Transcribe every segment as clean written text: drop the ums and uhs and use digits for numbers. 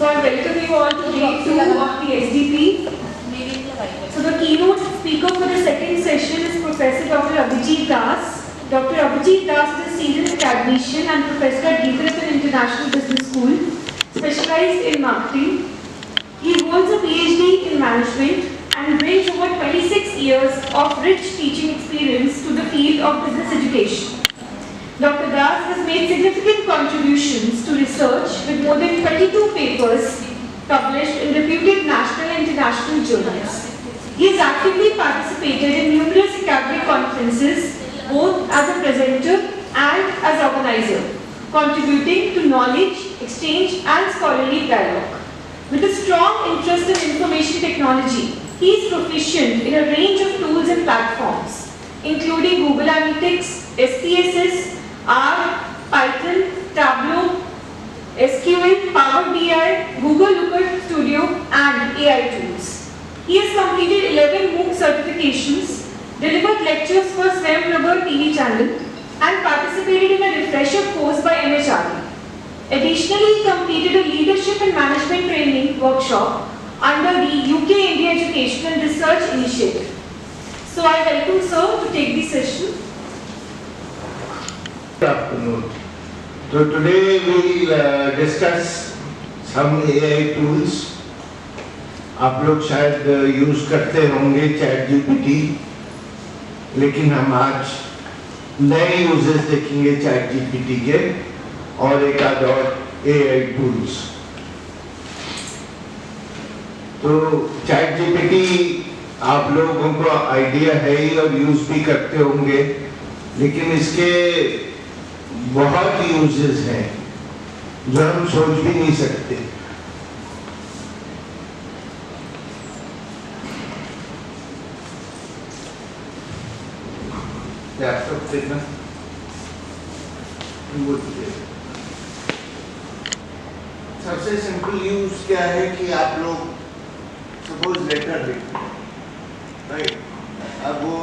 So I welcome you all to day 2 of the SDP. So the keynote speaker for the second session is Professor Dr. Abhijit Das. Dr. Abhijit Das is a seasoned academician and professor at Geetharapan International Business School, specialized in marketing. He holds a PhD in management and brings over 26 years of rich teaching experience to the field of business education. Dr. Das has made significant contributions to research with more than 22 papers published in reputed national and international journals. He has actively participated in numerous academic conferences, both as a presenter and as organizer, contributing to knowledge, exchange and scholarly dialogue. With a strong interest in information technology, he is proficient in a range of tools and platforms, including Google Analytics, SPSS, R, Python, Tableau, SQL, Power BI, Google Looker Studio and AI tools. He has completed 11 MOOC certifications, delivered lectures for Swayamprabha TV channel and participated in a refresher course by MHRD. Additionally, he completed a leadership and management training workshop under the UK India Education and Research Initiative. So I welcome sir to take the session. Good afternoon. So today we will discuss some AI tools. आप लोग शायद use करते होंगे ChatGPT, लेकिन हम आज नए uses देखेंगे ChatGPT के और एक आध और AI टूल्स. तो ChatGPT आप लोगों को आइडिया है ही और यूज भी करते होंगे, लेकिन इसके बहुत यूजेस हैं जो हम सोच भी नहीं सकते. लैपटॉप देखना सबसे सिंपल यूज क्या है कि आप लोग सपोज लेटर लिखते, राइट? अब वो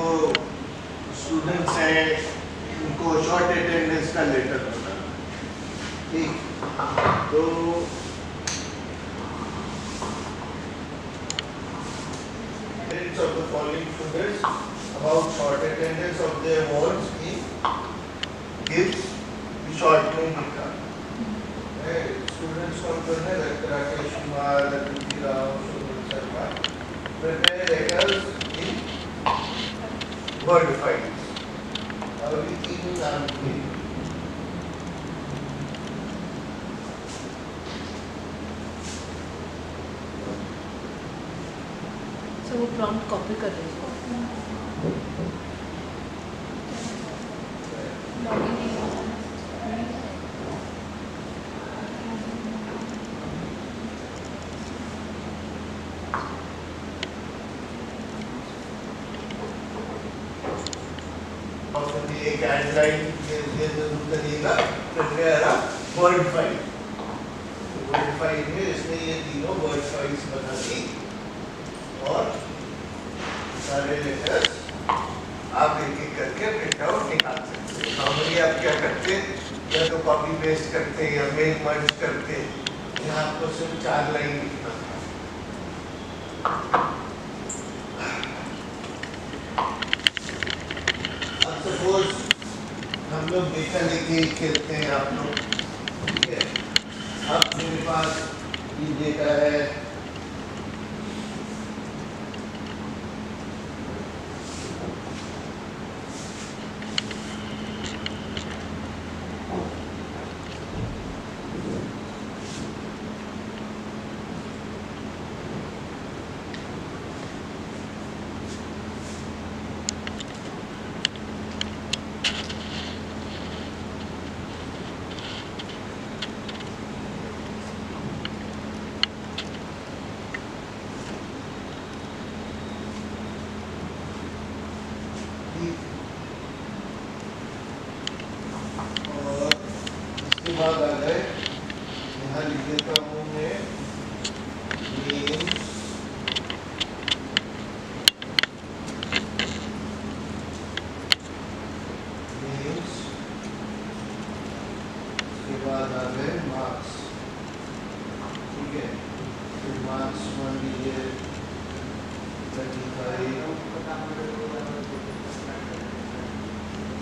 स्टूडेंट्स हैं, उनको शॉर्ट अटेंडेंस का लेटर बनाना, ठीक? तो parents of the following students about short attendance of their wards in gives short में लिखा. Students कौन कौन है? राकेश कुमार, रघुवीर Rao, Sunil Sharma. Prepare letters in word files. अभी तीन नाम थे. So वो prompt copy कर रहे हैं. एक गाइडलाइन ये जरूर करिएगा. Prepare a word file. Word file में इसने ये तीनों वर्ड फाइल्स बना दी और सारे लेटर्स आप एक एक करके प्रिंट आउट निकाल सकते हैं. नॉर्मली आप क्या करते हैं, या तो कॉपी पेस्ट करते हैं या मेल मर्ज करते हैं. यहाँ आपको सिर्फ 4 लाइन लिखना था. अब सपोज हम लोग देखा लेके खेलते हैं आप लोग, ठीक है? अब मेरे पास ये डेटा है, बाद आ गए. यहाँ लिख देता हूँ मैं names बाद आ गए मार्क्स, ठीक है? मार्क्स मान लीजिए 35,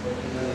38,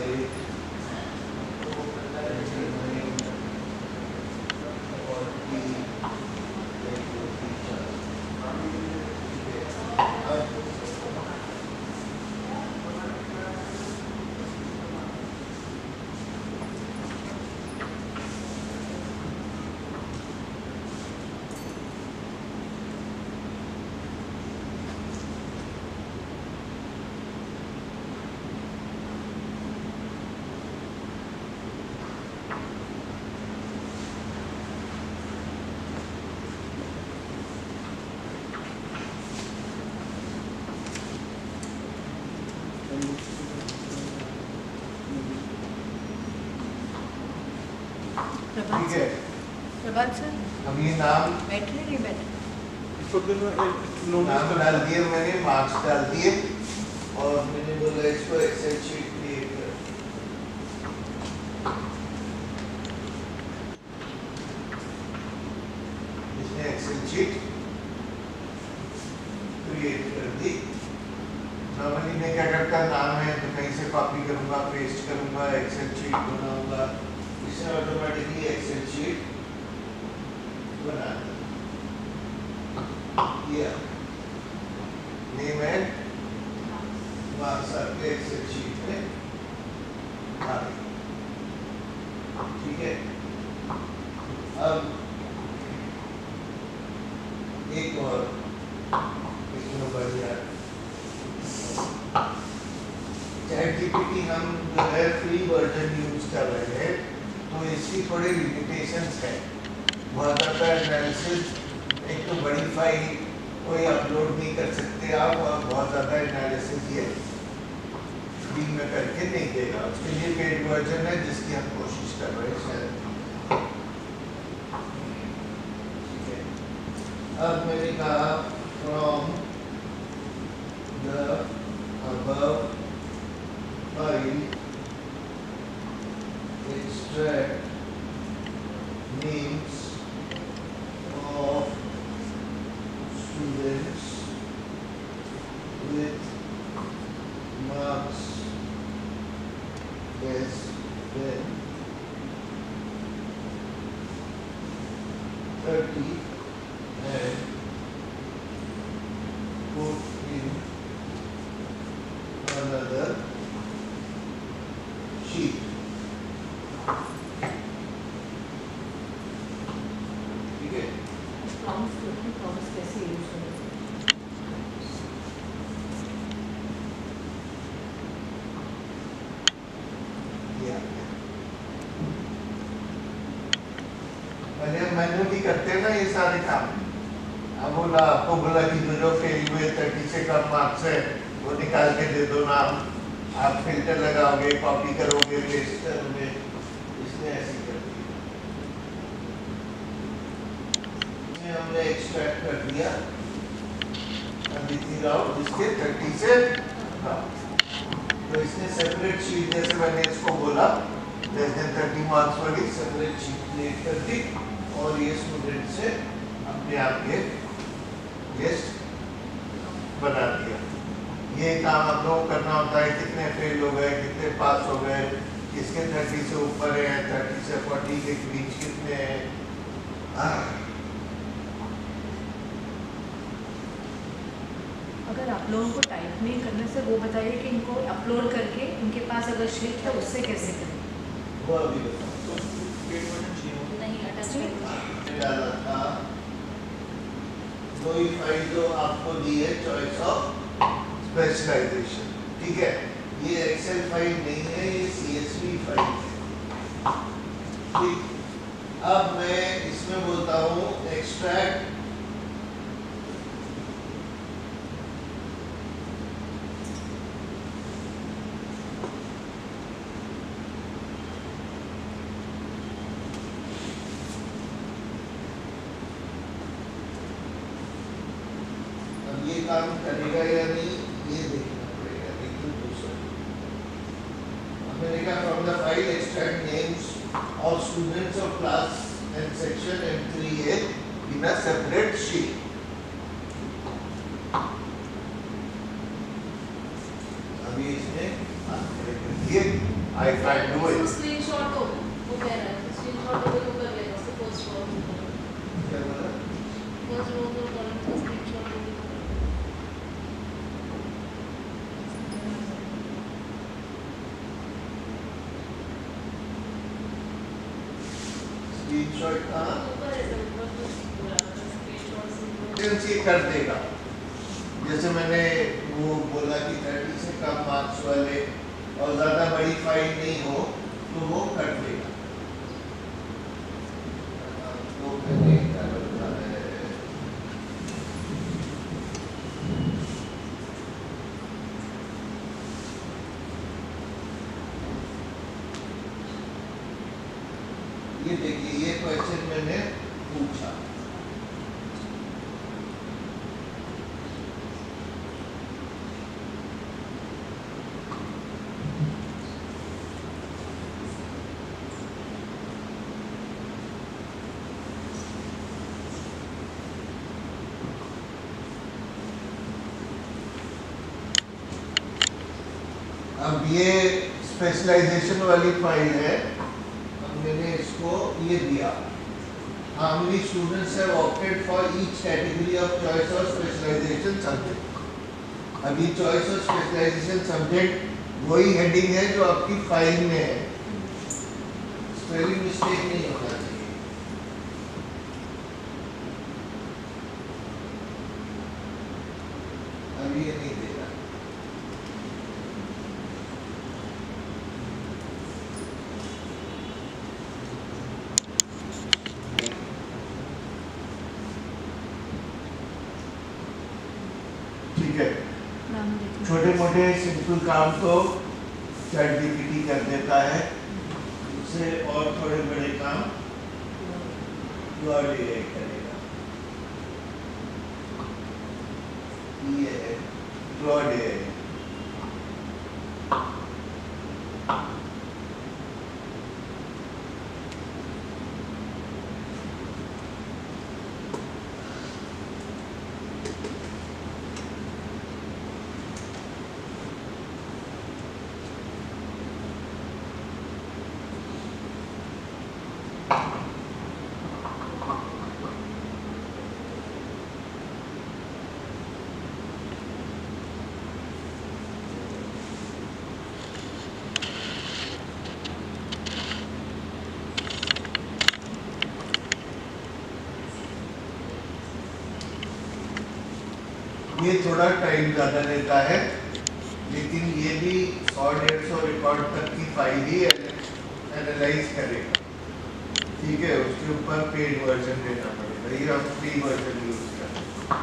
प्रभात ठीक है। सर, प्रभात सर अब ये नाम बैठ रहे नहीं बैठे? नाम डाल दिए मैंने, मार्क्स डाल दिए और मैंने बोला इसको एक्सेल शीट क्रिएट कर। इसने एक्सेल शीट क्रिएट कर दी। नॉर्मली मैं क्या करता, नाम है तो कहीं से कॉपी करूंगा, पेस्ट करूंगा, एक्सेल शीट बनाऊंगा। इसने ऑटोमेटिकली एक्सेल शीट बना दिया। नेम है मार्क्स आपके एक्सेल शीट में आ गए। ठीक है। अब एक और इसमें बढ़िया ChatGPT हम जो है फ्री वर्जन यूज कर रहे हैं, तो इसकी थोड़ी लिमिटेशंस है। बहुत ज़्यादा एनालिसिस, एक तो बड़ी फाइल कोई अपलोड नहीं कर सकते आप, और बहुत ज़्यादा एनालिसिस ये फ्री में करके नहीं देगा। उसके लिए पेड वर्जन है जिसकी हम कोशिश कर रहे हैं शायद। ठीक है। अब मैंने कहा from the above file extract names of students with marks less than 30 and put in another sheet. ठीक है। प्रॉमिस कैसे यूज करें? पहले हम मैन्युअली करते हैं ना ये सारे काम। अब बोला, आपको बोला कि जो फेल हुए 30 से कम मार्क्स है वो निकाल के दे दो नाम। आप फिल्टर लगाओगे, कॉपी करोगे, पेस्ट करोगे। इसने ऐसे कर दिया। इसमें हमने एक्सट्रैक्ट कर दिया अदिति राव जिसके 30 से कम। तो इसने सेपरेट शीट, जैसे मैंने इसको बोला लेस देन 30 मार्क्स वाली सेपरेट शीट क्रिएट कर दी, और ये स्टूडेंट से अपने आप ये लिस्ट बना दिया। ये काम आप लोगों को करना होता है, कितने फेल हो गए, कितने पास हो गए, किसके 30 से ऊपर है, 30 से 40 के बीच कितने हैं। अगर आप लोगों को टाइप नहीं करने से वो बताइए कि इनको अपलोड करके इनके पास अगर शीट है उससे कैसे करें? वो अभी बताओ। नहीं अटैचमेंट डाला था कोई फाइल जो आपको दी है, चॉइस ऑफ स्पेशलाइजेशन। ठीक है। ये एक्सेल फाइल नहीं है, ये CSV फाइल है। ठीक। अब मैं इसमें बोलता हूँ एक्सट्रैक्ट ये काम करेगा या नहीं ये देखना पड़ेगा। लेकिन दूसरा मैंने कहा from the file extract names of students of class and section M3A in a separate sheet. अभी इसमें ये I can't do it. Screenshot हो वो कह रहा है स्क्रीनशॉट हो तो कर लेगा उसको फर्स्ट रो क्या बोला? फर्स्ट रो को कॉलम का स्क्रीनशॉट हो स्क्रीनशॉट कहाँ? ऊपर ऐसे ऊपर कुछ बोला था स्क्रीनशॉट से एजेंसी कर देगा। जैसे मैंने वो बोला कि 30 से कम मार्क्स वाले और ज़्यादा बड़ी फाइल नहीं हो तो वो कर देगा। तो मैंने क्या करता है ये देखिए ये क्वेश्चन मैंने पूछा अब ये स्पेशलाइजेशन वाली फाइल है। अब मैंने इसको ये दिया how many students have opted for each category of choice or specialization subject। अभी choice और specialization subject वही हेडिंग है जो आपकी फाइल में है, स्पेलिंग मिस्टेक नहीं होना चाहिए। अभी ये नहीं देगा। ठीक है, छोटे मोटे सिंपल काम तो ChatGPT कर देता है, उससे और थोड़े बड़े काम Claude AI करेगा। ये है Claude AI। ये थोड़ा टाइम ज़्यादा लेता है, लेकिन ये भी 100-150 रिकॉर्ड तक की फाइल ही एनालाइज करेगा। ठीक है, उसके ऊपर पेड वर्जन देना पड़ेगा, ये हम फ्री वर्जन यूज करते हैं,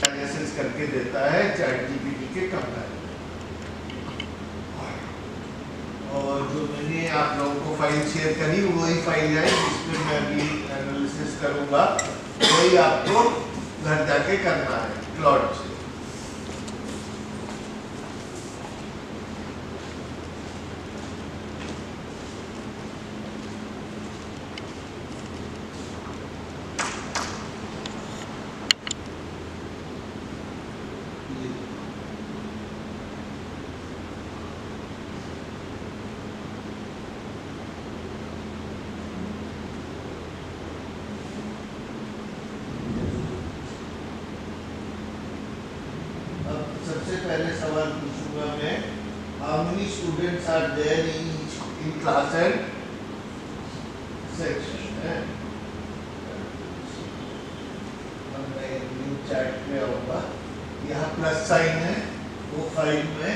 एनालिसिस करके देता है ChatGPT के कंपेयर। और जो मैंने आप लोगों को फाइल शेयर करी वही फाइल है जिसमें मैं अभी एनालिसिस करूँगा, वही आपको घर जाके करना है क्लॉड से। सबसे पहले सवाल पूछूंगा मैं, how many students are there in class and section है। अब मैं न्यू चैट पे आऊँगा, यहाँ प्लस साइन है, वो फाइल में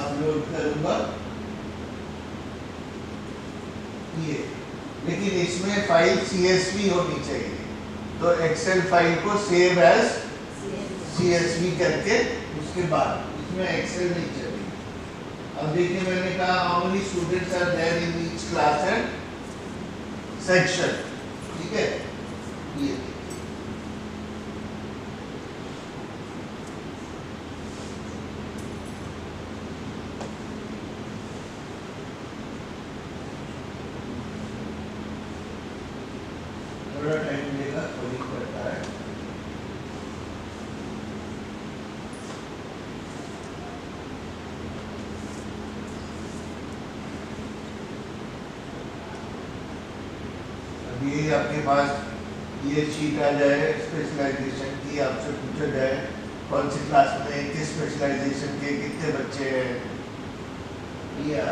अपलोड करूँगा ये, लेकिन इसमें फाइल CSV होनी चाहिए, तो एक्सेल फाइल को सेव एज CSV करके उसके बाद इसमें एक्सेल नहीं चलेगी। अब देखिए मैंने कहा how many students are there in each class and section, ठीक है, ये थोड़ा टाइम लेगा, थोड़ी ये आपके पास ये शीट आ जाए स्पेशलाइजेशन की, आपसे पूछा जाए कौन सी क्लास में किस स्पेशलाइजेशन के कितने बच्चे हैं, या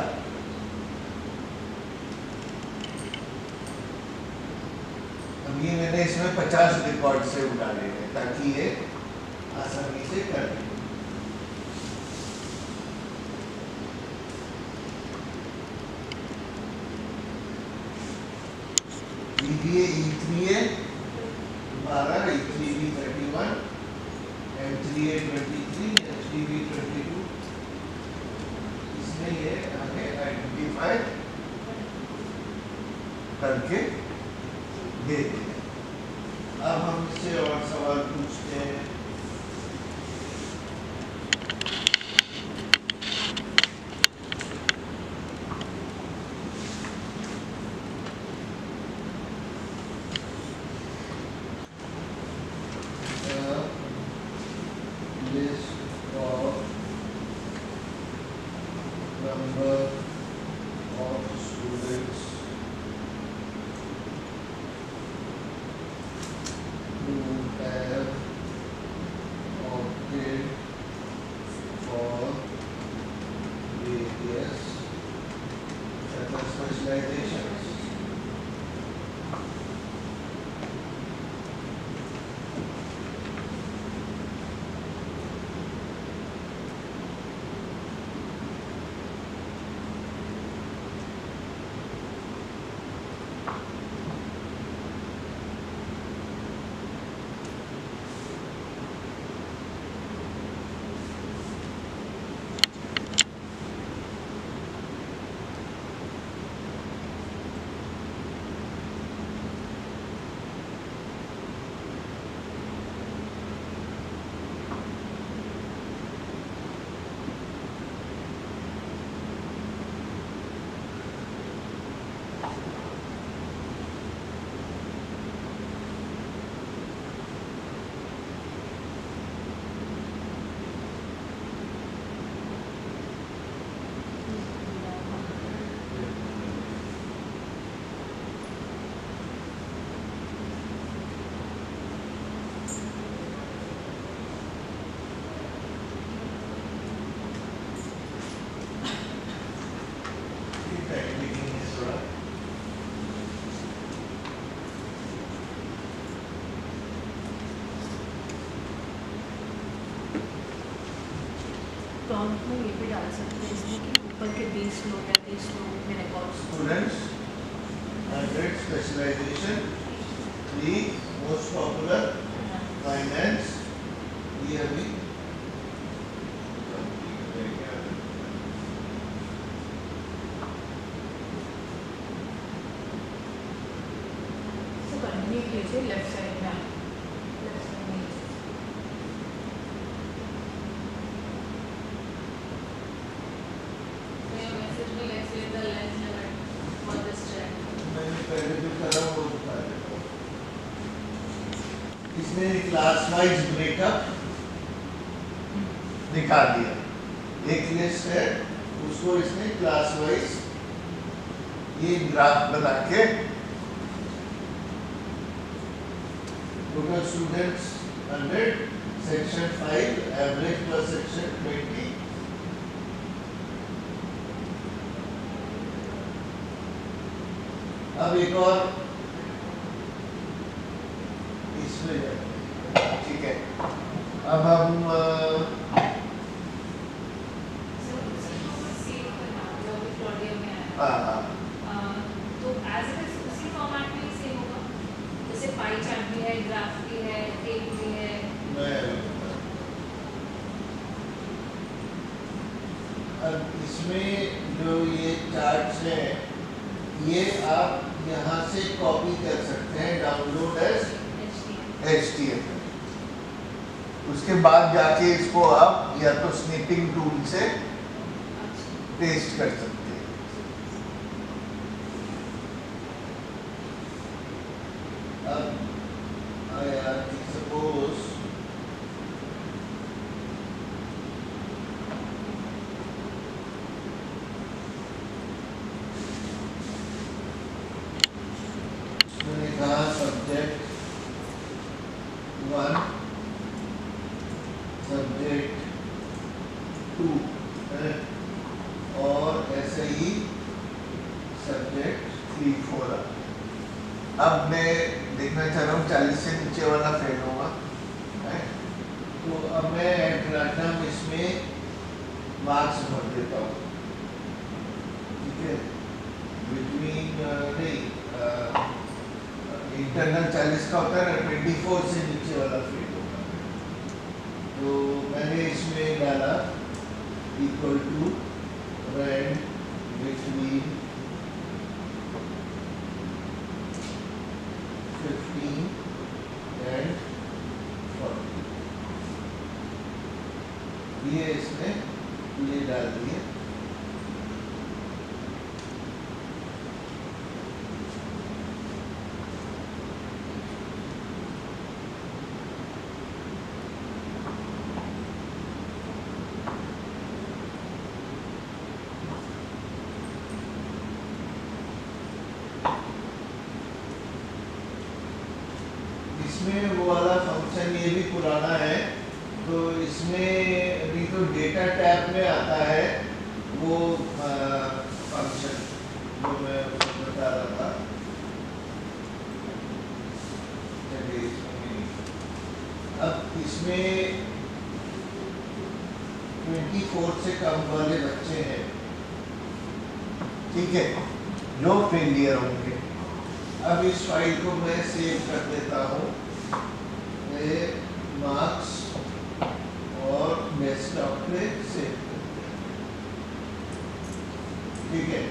अब ये मैंने इसमें 50 रिकॉर्ड से डाले हैं ताकि ये आसानी से कर लें। EBA E3 है 12, E3B 31, M3A 23, HDB 22। इसमें ये हमें आइडेंटिफाई करके दे दें। अब हम इससे और सवाल पूछते हैं। List of number of students who have opted for various other specializations. Prompt में ये भी डाल सकते हैं इसमें कि ऊपर के 20 लोग या 30 लोग में records Students, 100 specialization, 3 most popular, finance, ये अभी से कंटिन्यू कीजिए लेफ्ट साइड में लेफ्ट साइड में मैसेज में let's say the length limit for this track. मैंने पहले जो करा वो बता देता हूँ। इसने क्लास वाइज ब्रेकअप दिखा दिया। एक लिस्ट है, उसको इसने क्लास वाइज ये ग्राफ बना के total students 100, section 5 average plus section 20। अब एक और इसमें जाते हैं, ठीक है। अब हम सेव करना जो भी क्लॉडिया में आया हाँ तो एज इट इज उसी फॉर्मेट में ही सेव होगा, जैसे पाई चार्ट भी है, ग्राफ भी है, टेबल भी है। अब इसमें जो ये चार्ट्स हैं, ये आप यहाँ से कॉपी कर सकते हैं, डाउनलोड एज HTML। उसके बाद जाके इसको आप या तो स्निपिंग टूल से पेस्ट कर सकते हैं। अब आया सपोज मैंने 3, 4 अब मैं देखना चाह रहा हूँ 40 से नीचे वाला फेल होगा, तो अब मैं एट रैंडम इसमें मार्क्स भर देता हूँ, ठीक है। बिटवीन नहीं इंटरनल 40 का होता है ना, 24 से नीचे वाला फेल होगा। तो मैंने इसमें डाला equal to rand between 15 and 40, ये इसने ये डाल दिए। इसमें वो वाला फंक्शन ये भी पुराना है, तो इसमें अभी तो डेटा टैब में आता है वो फंक्शन जो मैं बता रहा था। चलिए अब इसमें 24 से कम वाले बच्चे हैं, ठीक है, जो फेलियर होंगे। अब इस फाइल को मैं सेव कर देता हूँ, मार्क्स और डेस्कटॉप पे सेव कर दिया, ठीक है।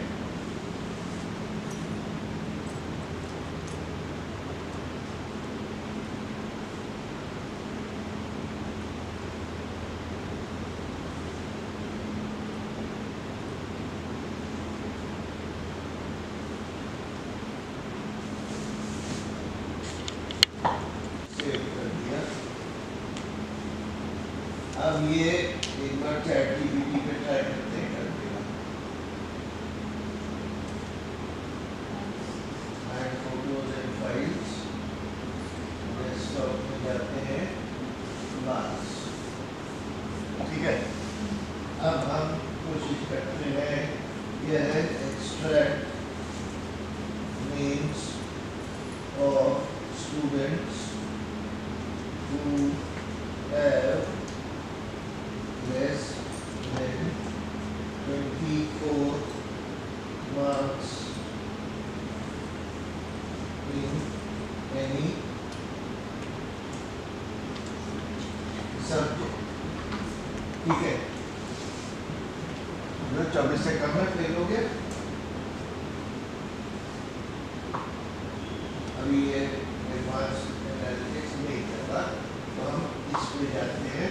अब ये एक बार ChatGPT पे ट्राई करते हैं, कर देगा। And photos and files, desktop में जाते हैं, मार्क्स, ठीक है। अब हम कोशिश करते हैं, यह है extract names of students who have less than 24 marks in any subject, ठीक है। जो 24 से कम है फेल हो गया। अभी ये एडवांस एनालिटिक्स नहीं कर रहा, तो हम इस पे जाते हैं,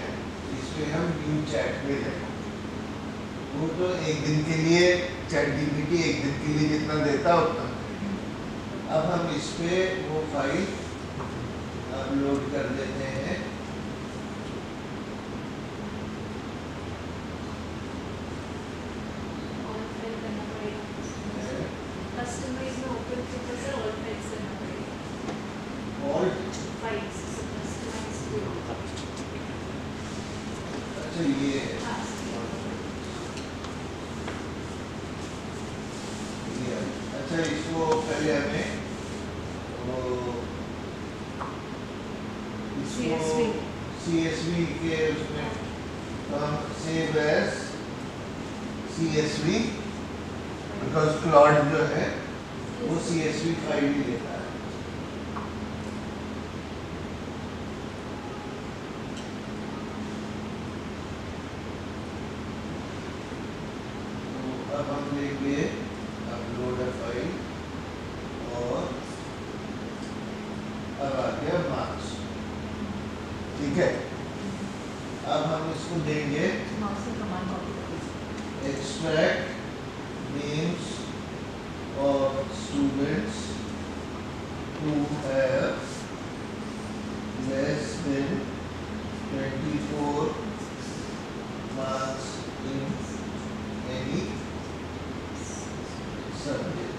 इस पे हम न्यू चैट पे जाएंगे। वो तो एक दिन के लिए ChatGPT एक दिन के लिए जितना देता उतना। अब हम इस पे वो फाइल अपलोड कर देते हैं। कस्टमाइज में ओपन करके सर और फाइल्स करना पड़ेगा। और फाइल्स कस्टमाइज अच्छा ये अच्छा, इसको पहले हमें वो इसको CSV के उसमें तो हम save as CSV, because Claude जो है वो CSV फाइल ही लेता है। तो अब हम लेंगे अपलोड फाइल और अब आ गया मार्क्स, ठीक है। अब हम इसको देंगे extract names of students who have less than 24 marks in any subject.